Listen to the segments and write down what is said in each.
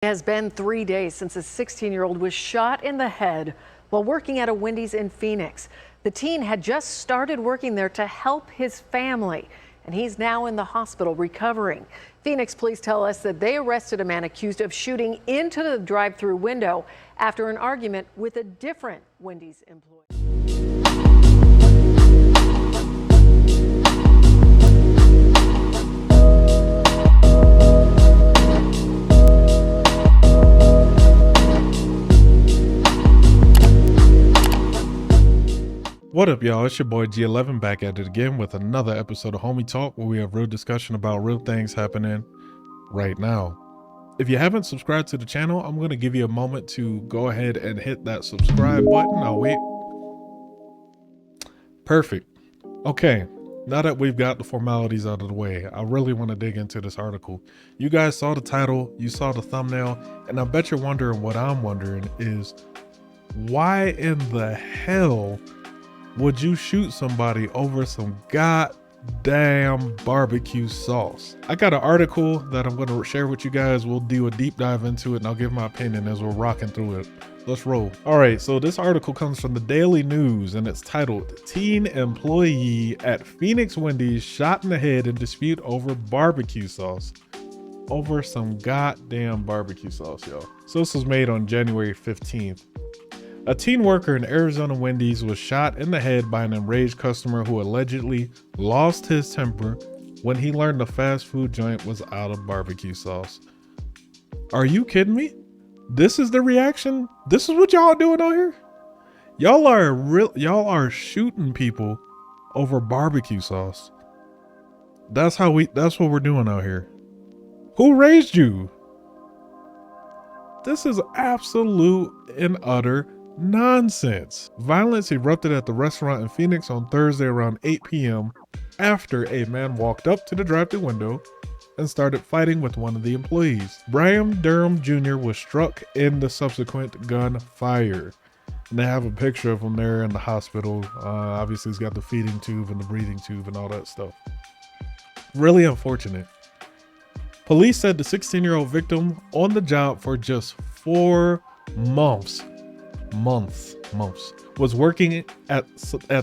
It has been 3 days since a 16-year-old was shot in the head while working at a Wendy's in Phoenix. The teen had just started working there to help his family, and he's now in the hospital recovering. Phoenix police tell us that they arrested a man accused of shooting into the drive-through window after an argument with a different Wendy's employee. What up, y'all? It's your boy G11 back at it again with another episode of Homie Talk, where we have real discussion about real things happening right now. If you haven't subscribed to the channel, I'm going to give you a moment to go ahead and hit that subscribe button. I'll wait. Perfect. Okay, now that we've got the formalities out of the way, I really want to dig into this article. You guys saw the title, you saw the thumbnail, and I bet you're wondering what I'm wondering is, why in the hell would you shoot somebody over some goddamn barbecue sauce? I got an article that I'm going to share with you guys. We'll do a deep dive into it and I'll give my opinion as we're rocking through it. Let's roll. All right, so this article comes from the Daily News and it's titled, "Teen Employee at Phoenix Wendy's Shot in the Head in Dispute Over Barbecue Sauce." Over some goddamn barbecue sauce, y'all. So this was made on January 15th. A teen worker in Arizona Wendy's was shot in the head by an enraged customer who allegedly lost his temper when he learned the fast food joint was out of barbecue sauce. Are you kidding me? This is the reaction? This is what y'all doing out here? Y'all are shooting people over barbecue sauce. That's what we're doing out here. Who raised you? This is absolute and utter nonsense. Violence erupted at the restaurant in Phoenix on Thursday around 8 p.m. after a man walked up to the drive-thru window and started fighting with one of the employees. Brian Durham Jr. was struck in the subsequent gunfire. And they have a picture of him there in the hospital. Obviously, he's got the feeding tube and the breathing tube and all that stuff. Really unfortunate. Police said the 16-year-old victim on the job for just 4 months was working at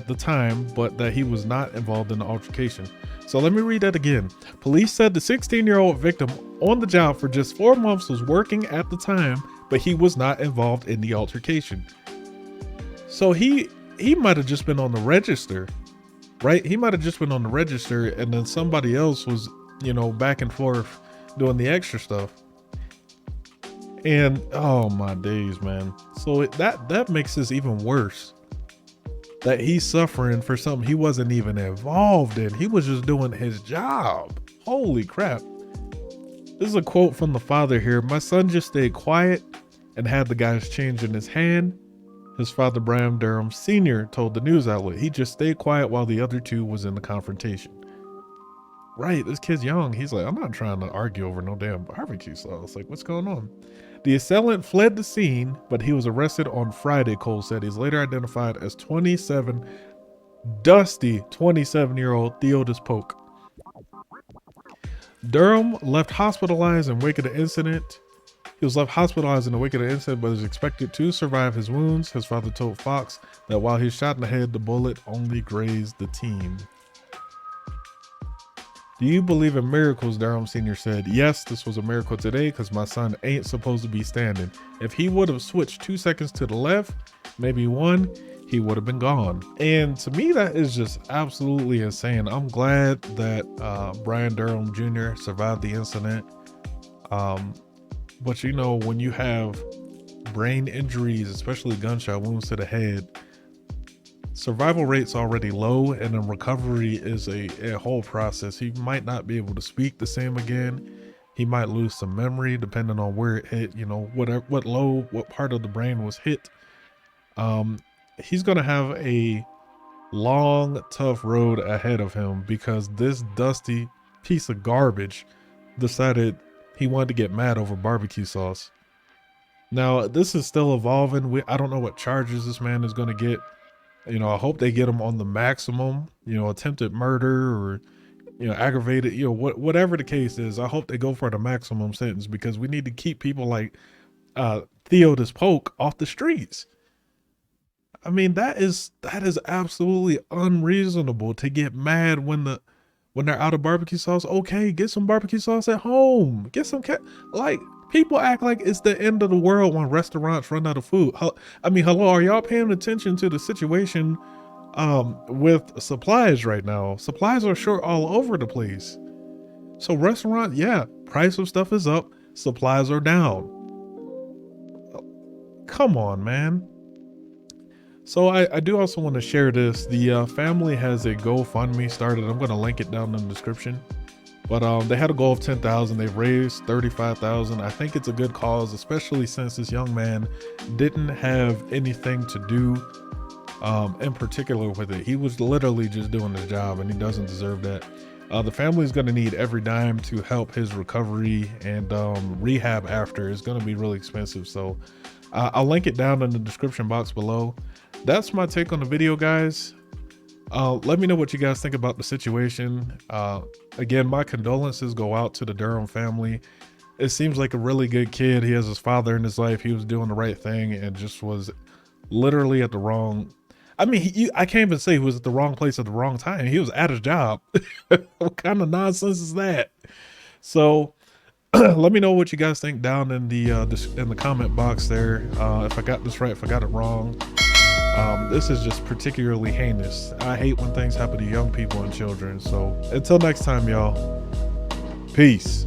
the time, but that he was not involved in the altercation. So let me read that again. Police said the 16-year-old victim on the job for just 4 months was working at the time, but he was not involved in the altercation. So he might have just been on the register, right? He might have just been on the register and then somebody else was, back and forth doing the extra stuff. And oh my days, man. So that makes this even worse, that he's suffering for something he wasn't even involved in. He was just doing his job. Holy crap. This is a quote from the father here. "My son just stayed quiet and had the guy's change in his hand." His father, Brian Durham Sr., told the news outlet he just stayed quiet while the other two was in the confrontation. Right, this kid's young. He's like, I'm not trying to argue over no damn barbecue sauce. Like, what's going on? The assailant fled the scene, but he was arrested on Friday, Cole said. He's later identified as dusty 27-year-old Theodis Polk. Durham left hospitalized in wake of the incident. He was left hospitalized in the wake of the incident, but is expected to survive his wounds. His father told Fox that while he was shot in the head, the bullet only grazed the teen. "Do you believe in miracles?" Durham Sr. said. "Yes, this was a miracle today because my son ain't supposed to be standing. If he would have switched 2 seconds to the left, maybe 1, he would have been gone." And to me, that is just absolutely insane. I'm glad that Brian Durham Jr. survived the incident. But when you have brain injuries, especially gunshot wounds to the head, survival rate's already low, and then recovery is a whole process. He might not be able to speak the same again. He might lose some memory depending on where it hit, what part of the brain was hit. He's gonna have a long, tough road ahead of him because this dusty piece of garbage decided he wanted to get mad over barbecue sauce. Now, this is still evolving. I don't know what charges this man is gonna get. I hope they get him on the maximum, attempted murder or aggravated, whatever the case is. I hope they go for the maximum sentence because we need to keep people like Theo this Poke off the streets. I mean, that is absolutely unreasonable to get mad when they're out of barbecue sauce. Okay, get some barbecue sauce at home. Get some like people act like it's the end of the world when restaurants run out of food. I mean, hello, are y'all paying attention to the situation with supplies right now? Supplies are short all over the place. So restaurant, yeah, price of stuff is up, supplies are down. Come on, man. So I do also want to share this. The family has a GoFundMe started. I'm going to link it down in the description. But they had a goal of 10,000. They've raised 35,000. I think it's a good cause, especially since this young man didn't have anything to do in particular with it. He was literally just doing his job, and he doesn't deserve that. The family is going to need every dime to help his recovery and rehab after. It's going to be really expensive. So I'll link it down in the description box below. That's my take on the video, guys. Let me know what you guys think about the situation. Again, my condolences go out to the Durham family. It seems like a really good kid. He has his father in his life. He was doing the right thing and just was literally at the wrong. I mean, I can't even say he was at the wrong place at the wrong time. He was at his job. What kind of nonsense is that? So let me know what you guys think down in the comment box there. If I got this right, if I got it wrong. This is just particularly heinous. I hate when things happen to young people and children. So until next time, y'all. Peace.